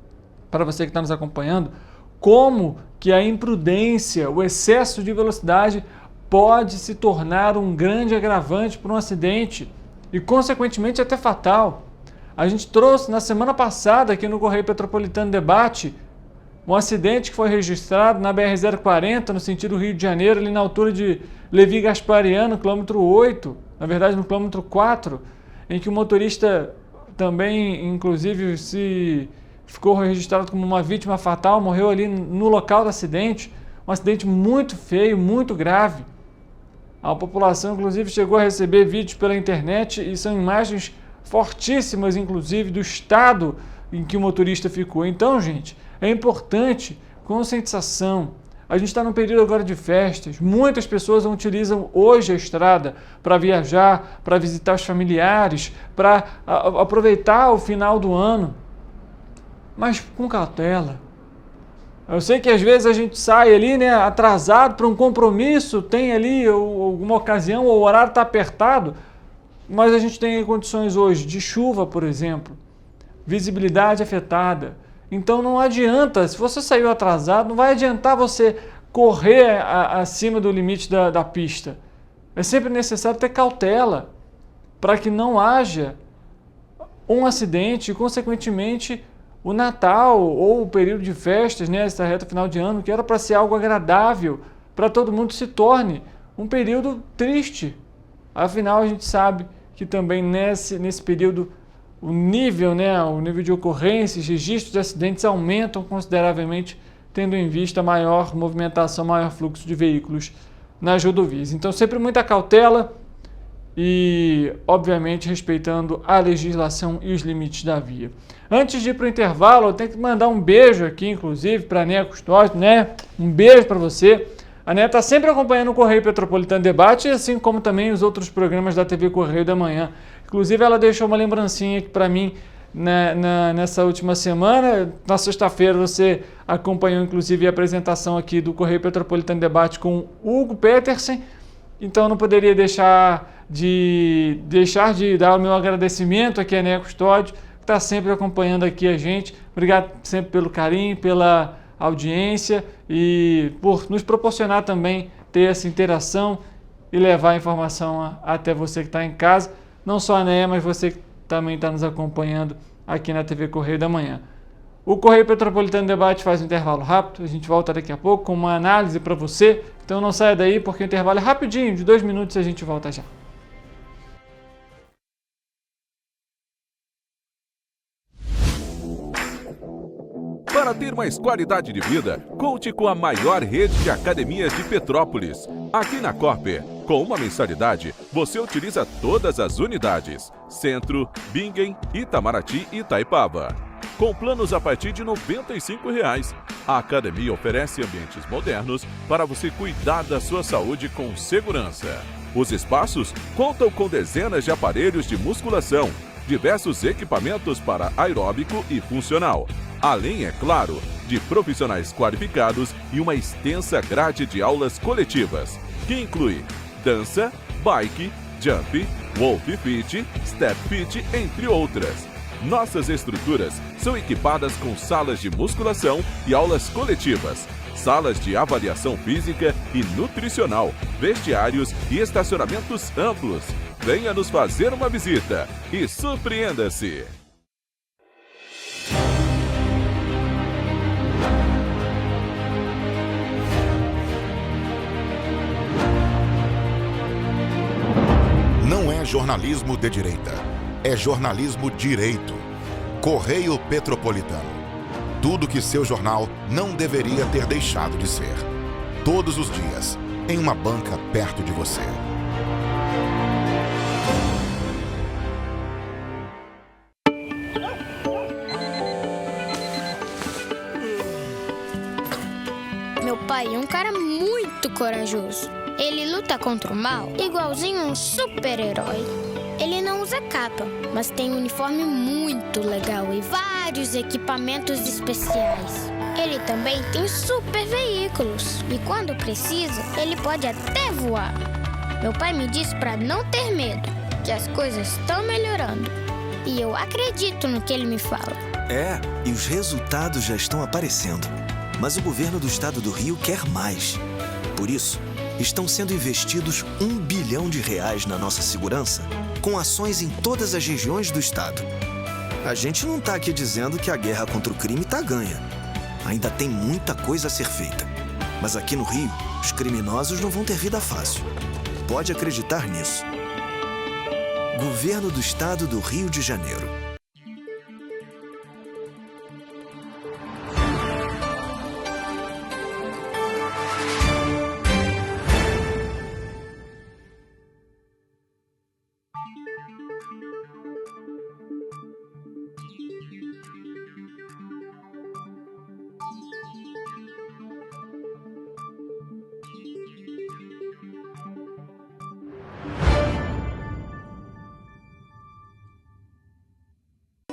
para você que está nos acompanhando, como que a imprudência, o excesso de velocidade pode se tornar um grande agravante para um acidente e, consequentemente, até fatal. A gente trouxe na semana passada aqui no Correio Petropolitano Debate um acidente que foi registrado na BR-040, no sentido Rio de Janeiro, ali na altura de Levi Gaspariano, quilômetro 8, na verdade no quilômetro 4, em que o motorista também, inclusive, ficou registrado como uma vítima fatal, morreu ali no local do acidente, um acidente muito feio, muito grave. A população, inclusive, chegou a receber vídeos pela internet e são imagens fortíssimas, inclusive, do estado em que o motorista ficou. Então, gente, é importante conscientização. A gente está num período agora de festas, muitas pessoas utilizam hoje a estrada para viajar, para visitar os familiares, para aproveitar o final do ano, mas com cautela. Eu sei que às vezes a gente sai ali, né, atrasado para um compromisso, tem ali alguma ocasião, ou o horário está apertado, mas a gente tem condições hoje de chuva, por exemplo, visibilidade afetada. Então não adianta, se você saiu atrasado, não vai adiantar você correr acima do limite da pista. É sempre necessário ter cautela para que não haja um acidente e, consequentemente, o Natal ou o período de festas, né, essa reta final de ano, que era para ser algo agradável para todo mundo, se torne um período triste. Afinal, a gente sabe que também nesse período o nível de ocorrências, registros de acidentes aumentam consideravelmente, tendo em vista maior movimentação, maior fluxo de veículos nas rodovias. Então, sempre muita cautela e, obviamente, respeitando a legislação e os limites da via. Antes de ir para o intervalo, eu tenho que mandar um beijo aqui, inclusive, para a Néia Custódio, né? Um beijo para você. A Néia está sempre acompanhando o Correio Petropolitano Debate, assim como também os outros programas da TV Correio da Manhã. Inclusive, ela deixou uma lembrancinha aqui para mim nessa última semana. Na sexta-feira, você acompanhou, inclusive, a apresentação aqui do Correio Petropolitano Debate com Hugo Petersen. Então, não poderia deixar de dar o meu agradecimento aqui à Néia Custódio, que está sempre acompanhando aqui a gente. Obrigado sempre pelo carinho, pela audiência e por nos proporcionar também ter essa interação e levar a informação até você que está em casa. Não só a Néia, mas você que também está nos acompanhando aqui na TV Correio da Manhã. O Correio Petropolitano Debate faz um intervalo rápido, a gente volta daqui a pouco com uma análise para você. Então não saia daí porque o intervalo é rapidinho, de 2 minutos, e a gente volta já. Para ter mais qualidade de vida, conte com a maior rede de academias de Petrópolis. Aqui na Corper, com uma mensalidade, você utiliza todas as unidades: Centro, Bingen, Itamaraty e Itaipava. Com planos a partir de R$ 95,00. A academia oferece ambientes modernos para você cuidar da sua saúde com segurança. Os espaços contam com dezenas de aparelhos de musculação, diversos equipamentos para aeróbico e funcional, além, é claro, de profissionais qualificados e uma extensa grade de aulas coletivas, que inclui dança, bike, jump, wolf fit, step fit, entre outras. Nossas estruturas são equipadas com salas de musculação e aulas coletivas, salas de avaliação física e nutricional, vestiários e estacionamentos amplos. Venha nos fazer uma visita e surpreenda-se! Não é jornalismo de direita, é jornalismo direito. Correio Petropolitano. Tudo que seu jornal não deveria ter deixado de ser. Todos os dias, em uma banca perto de você. Meu pai é um cara muito corajoso. Ele luta contra o mal igualzinho um super-herói. Ele não usa capa, mas tem um uniforme muito legal e vários equipamentos especiais. Ele também tem super veículos e quando precisa, ele pode até voar. Meu pai me disse para não ter medo, que as coisas estão melhorando. E eu acredito no que ele me fala. É, e os resultados já estão aparecendo. Mas o governo do estado do Rio quer mais. Por isso, estão sendo investidos R$1 bilhão na nossa segurança, com ações em todas as regiões do estado. A gente não tá aqui dizendo que a guerra contra o crime tá ganha. Ainda tem muita coisa a ser feita. Mas aqui no Rio, os criminosos não vão ter vida fácil. Pode acreditar nisso. Governo do Estado do Rio de Janeiro.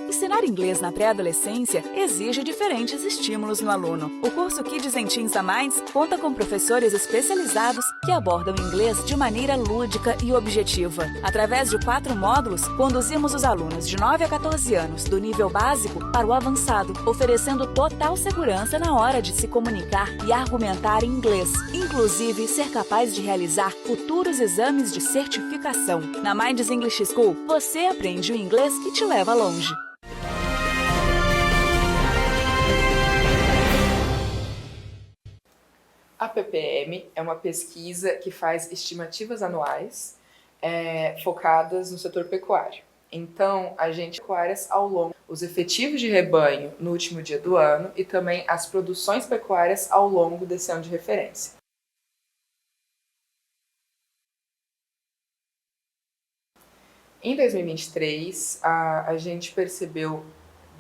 Ensinar inglês na pré-adolescência exige diferentes estímulos no aluno. O curso Kids and Teens a Mais conta com professores especializados que abordam inglês de maneira lúdica e objetiva. Através de 4 módulos, conduzimos os alunos de 9 a 14 anos do nível básico para o avançado, oferecendo total segurança na hora de se comunicar e argumentar em inglês, inclusive ser capaz de realizar futuros exames de certificação. Na Minds English School, você aprende o inglês que te leva longe. A PPM é uma pesquisa que faz estimativas anuais focadas no setor pecuário. Então, a gente pecuárias ao longo os efetivos de rebanho no último dia do ano e também as produções pecuárias ao longo desse ano de referência. Em 2023, a gente percebeu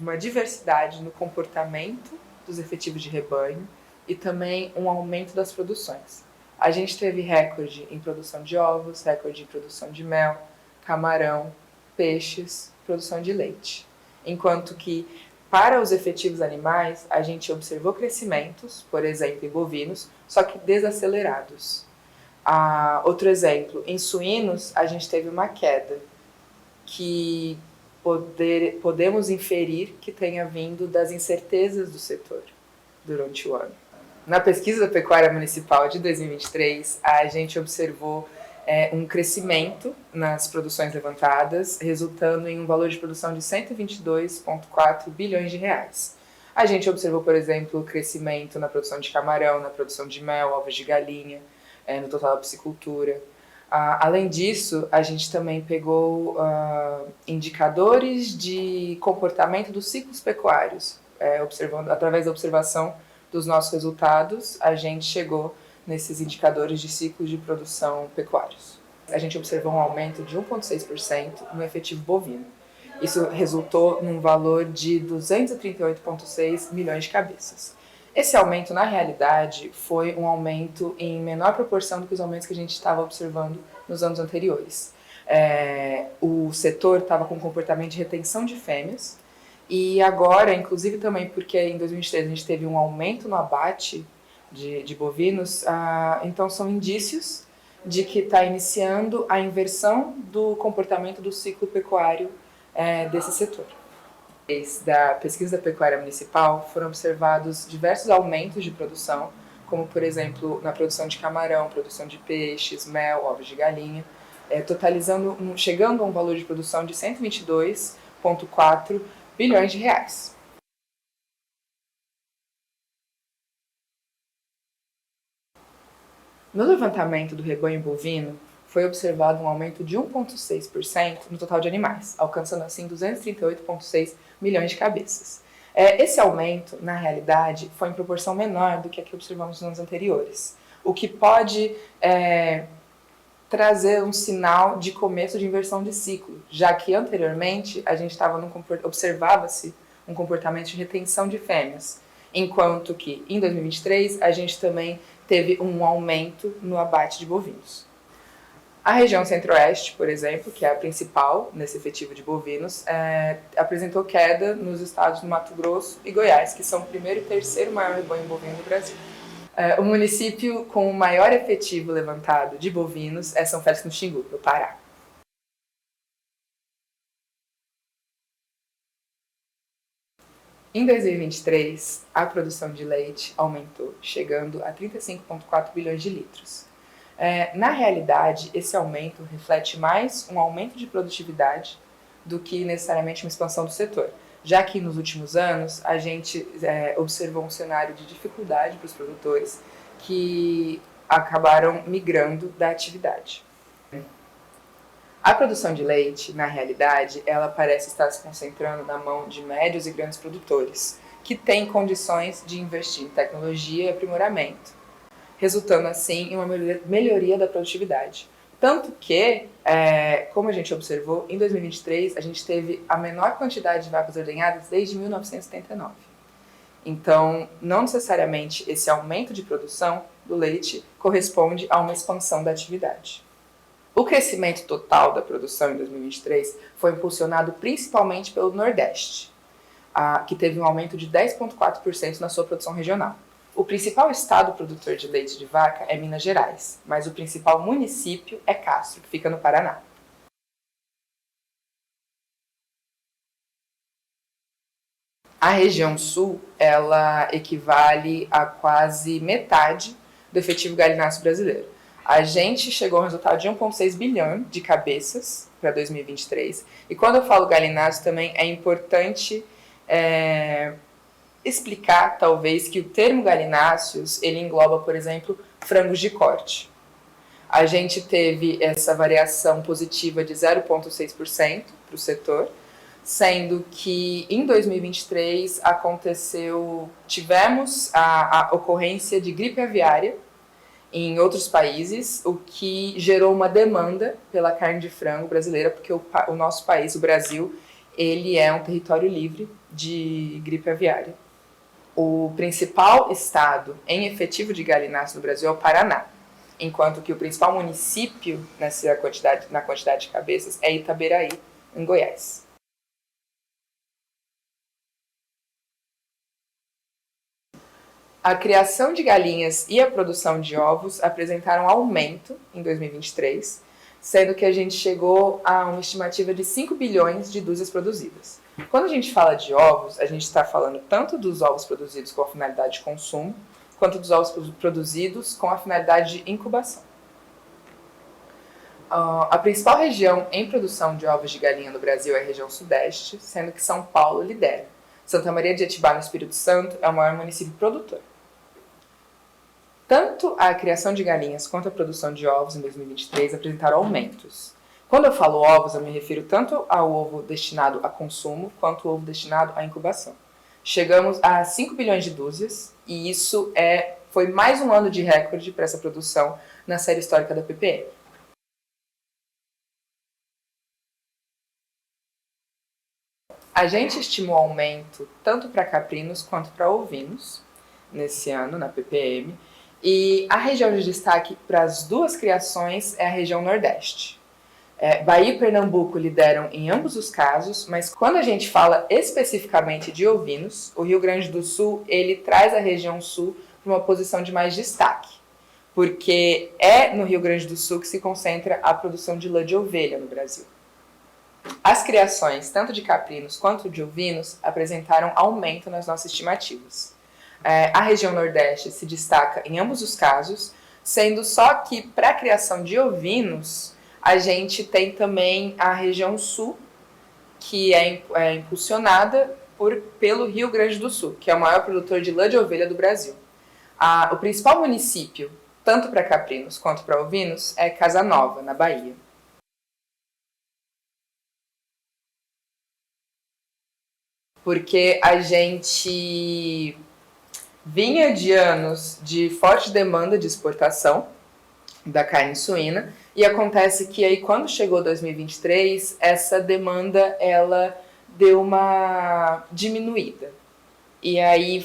uma diversidade no comportamento dos efetivos de rebanho e também um aumento das produções. A gente teve recorde em produção de ovos, recorde em produção de mel, camarão, peixes, produção de leite. Enquanto que, para os efetivos animais, a gente observou crescimentos, por exemplo, em bovinos, só que desacelerados. Outro exemplo, em suínos, a gente teve uma queda, que podemos inferir que tenha vindo das incertezas do setor durante o ano. Na pesquisa da pecuária municipal de 2023, a gente observou um crescimento nas produções levantadas, resultando em um valor de produção de 122,4 bilhões de reais. A gente observou, por exemplo, o crescimento na produção de camarão, na produção de mel, ovos de galinha, no total da piscicultura. Além disso, a gente também pegou indicadores de comportamento dos ciclos pecuários. Através da observação dos nossos resultados, a gente chegou nesses indicadores de ciclos de produção pecuários. A gente observou um aumento de 1,6% no efetivo bovino. Isso resultou num valor de 238,6 milhões de cabeças. Esse aumento, na realidade, foi um aumento em menor proporção do que os aumentos que a gente estava observando nos anos anteriores. O setor estava com um comportamento de retenção de fêmeas, e agora, inclusive também porque em 2023 a gente teve um aumento no abate de bovinos, então são indícios de que está iniciando a inversão do comportamento do ciclo pecuário desse setor. Da pesquisa da pecuária municipal foram observados diversos aumentos de produção, como por exemplo na produção de camarão, produção de peixes, mel, ovos de galinha, chegando a um valor de produção de 122,4 bilhões de reais. No levantamento do rebanho bovino, foi observado um aumento de 1,6% no total de animais, alcançando assim 238,6 milhões de cabeças. Esse aumento, na realidade, foi em proporção menor do que a que observamos nos anos anteriores, o que pode trazer um sinal de começo de inversão de ciclo, já que anteriormente a gente observava-se um comportamento de retenção de fêmeas, enquanto que em 2023 a gente também teve um aumento no abate de bovinos. A região centro-oeste, por exemplo, que é a principal nesse efetivo de bovinos, apresentou queda nos estados do Mato Grosso e Goiás, que são o primeiro e terceiro maior rebanho bovino do Brasil. O município com o maior efetivo levantado de bovinos é São Félix no Xingu, no Pará. Em 2023, a produção de leite aumentou, chegando a 35,4 bilhões de litros. Na realidade, esse aumento reflete mais um aumento de produtividade do que necessariamente uma expansão do setor, já que nos últimos anos a gente observou um cenário de dificuldade para os produtores que acabaram migrando da atividade. A produção de leite, na realidade, ela parece estar se concentrando na mão de médios e grandes produtores, que têm condições de investir em tecnologia e aprimoramento, resultando assim em uma melhoria da produtividade. Tanto que, como a gente observou, em 2023 a gente teve a menor quantidade de vacas ordenhadas desde 1979. Então, não necessariamente esse aumento de produção do leite corresponde a uma expansão da atividade. O crescimento total da produção em 2023 foi impulsionado principalmente pelo Nordeste, que teve um aumento de 10,4% na sua produção regional. O principal estado produtor de leite de vaca é Minas Gerais, mas o principal município é Castro, que fica no Paraná. A região sul, ela equivale a quase metade do efetivo galináceo brasileiro. A gente chegou ao resultado de 1,6 bilhão de cabeças para 2023. E quando eu falo galináceo também é importante explicar, talvez, que o termo galináceos, ele engloba, por exemplo, frangos de corte. A gente teve essa variação positiva de 0,6% para o setor, sendo que em 2023 tivemos a ocorrência de gripe aviária em outros países, o que gerou uma demanda pela carne de frango brasileira, porque o nosso país, o Brasil, ele é um território livre de gripe aviária. O principal estado em efetivo de galináceo no Brasil é o Paraná, enquanto que o principal município na quantidade de cabeças é Itaberaí, em Goiás. A criação de galinhas e a produção de ovos apresentaram aumento em 2023, sendo que a gente chegou a uma estimativa de 5 bilhões de dúzias produzidas. Quando a gente fala de ovos, a gente está falando tanto dos ovos produzidos com a finalidade de consumo, quanto dos ovos produzidos com a finalidade de incubação. A principal região em produção de ovos de galinha no Brasil é a região sudeste, sendo que São Paulo lidera. Santa Maria de Etibá, no Espírito Santo, é o maior município produtor. Tanto a criação de galinhas quanto a produção de ovos em 2023 apresentaram aumentos. Quando eu falo ovos, eu me refiro tanto ao ovo destinado a consumo quanto ao ovo destinado à incubação. Chegamos a 5 bilhões de dúzias e isso foi mais um ano de recorde para essa produção na série histórica da PPM. A gente estimou aumento tanto para caprinos quanto para ovinos nesse ano na PPM. E a região de destaque para as duas criações é a região Nordeste. Bahia e Pernambuco lideram em ambos os casos, mas quando a gente fala especificamente de ovinos, o Rio Grande do Sul ele traz a região Sul para uma posição de mais destaque, porque é no Rio Grande do Sul que se concentra a produção de lã de ovelha no Brasil. As criações, tanto de caprinos quanto de ovinos, apresentaram aumento nas nossas estimativas. A região Nordeste se destaca em ambos os casos, sendo só que para a criação de ovinos, a gente tem também a região Sul, que é impulsionada pelo Rio Grande do Sul, que é o maior produtor de lã de ovelha do Brasil. O principal município, tanto para caprinos quanto para ovinos, é Casanova, na Bahia. Porque a gente vinha de anos de forte demanda de exportação da carne suína e acontece que aí quando chegou 2023, essa demanda ela deu uma diminuída. E aí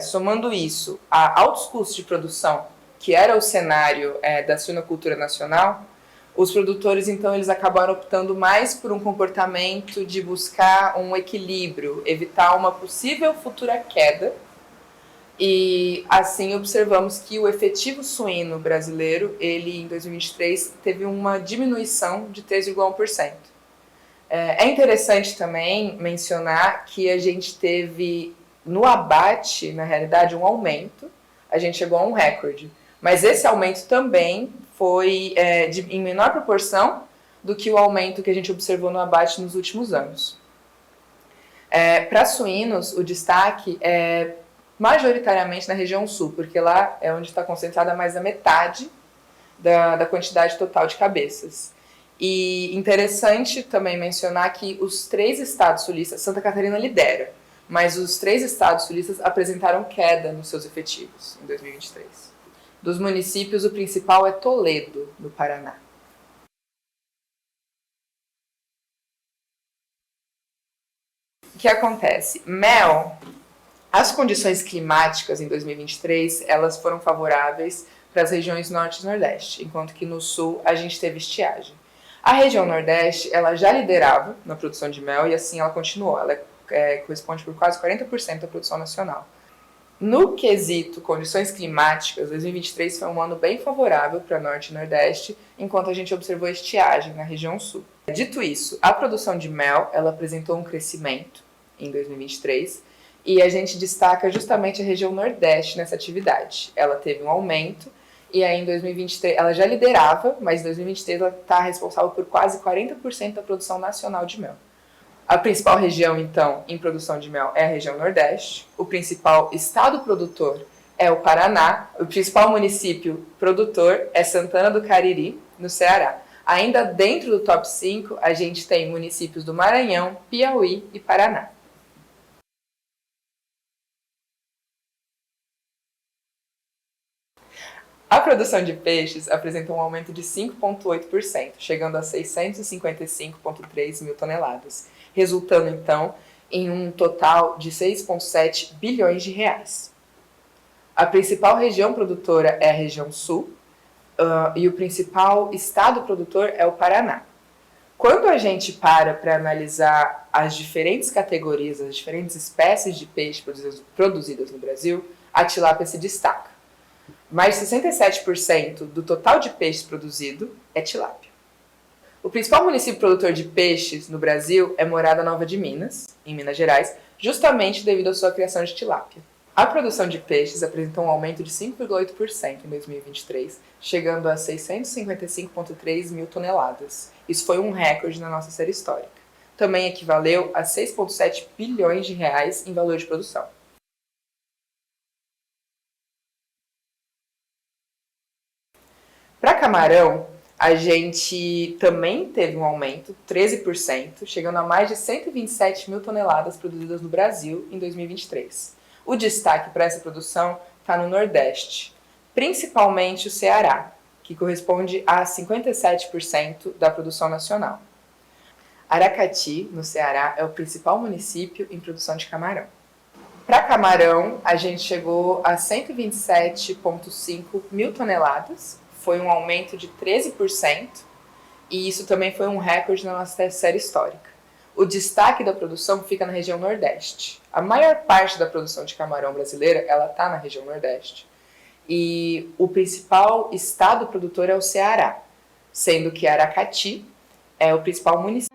somando isso a altos custos de produção, que era o cenário da suinocultura nacional, os produtores, então, eles acabaram optando mais por um comportamento de buscar um equilíbrio, evitar uma possível futura queda. E, assim, observamos que o efetivo suíno brasileiro, ele, em 2023, teve uma diminuição de 3,1%. É interessante também mencionar que a gente teve, no abate, na realidade, um aumento. A gente chegou a um recorde. Mas esse aumento também foi em menor proporção do que o aumento que a gente observou no abate nos últimos anos. Para suínos, o destaque é majoritariamente na região sul, porque lá é onde está concentrada mais da metade da quantidade total de cabeças. E interessante também mencionar que os 3 estados sulistas, Santa Catarina lidera, mas os 3 estados sulistas apresentaram queda nos seus efetivos em 2023. Dos municípios, o principal é Toledo, no Paraná. O que acontece? Mel, as condições climáticas em 2023, elas foram favoráveis para as regiões norte e nordeste, enquanto que no sul a gente teve estiagem. A região nordeste, ela já liderava na produção de mel e assim ela continuou, ela corresponde por quase 40% da produção nacional. No quesito condições climáticas, 2023 foi um ano bem favorável para norte e nordeste, enquanto a gente observou estiagem na região sul. Dito isso, a produção de mel, ela apresentou um crescimento em 2023, e a gente destaca justamente a região nordeste nessa atividade. Ela teve um aumento, e aí em 2023, ela já liderava, mas em 2023 ela está responsável por quase 40% da produção nacional de mel. A principal região, então, em produção de mel é a região nordeste, o principal estado produtor é o Paraná, o principal município produtor é Santana do Cariri, no Ceará. Ainda dentro do top 5, a gente tem municípios do Maranhão, Piauí e Paraná. A produção de peixes apresentou um aumento de 5,8%, chegando a 655,3 mil toneladas, resultando então em um total de 6,7 bilhões de reais. A principal região produtora é a região sul e o principal estado produtor é o Paraná. Quando a gente para analisar as diferentes categorias, as diferentes espécies de peixe produzidas no Brasil, a tilápia se destaca. Mais de 67% do total de peixes produzido é tilápia. O principal município produtor de peixes no Brasil é Morada Nova de Minas, em Minas Gerais, justamente devido à sua criação de tilápia. A produção de peixes apresentou um aumento de 5,8% em 2023, chegando a 655,3 mil toneladas. Isso foi um recorde na nossa série histórica. Também equivaleu a 6,7 bilhões de reais em valor de produção. Para camarão, a gente também teve um aumento, 13%, chegando a mais de 127 mil toneladas produzidas no Brasil em 2023. O destaque para essa produção está no Nordeste, principalmente o Ceará, que corresponde a 57% da produção nacional. Aracati, no Ceará, é o principal município em produção de camarão. Para camarão, a gente chegou a 127,5 mil toneladas, foi um aumento de 13%, e isso também foi um recorde na nossa série histórica. O destaque da produção fica na região Nordeste. A maior parte da produção de camarão brasileira está na região Nordeste. E o principal estado produtor é o Ceará, sendo que Aracati é o principal município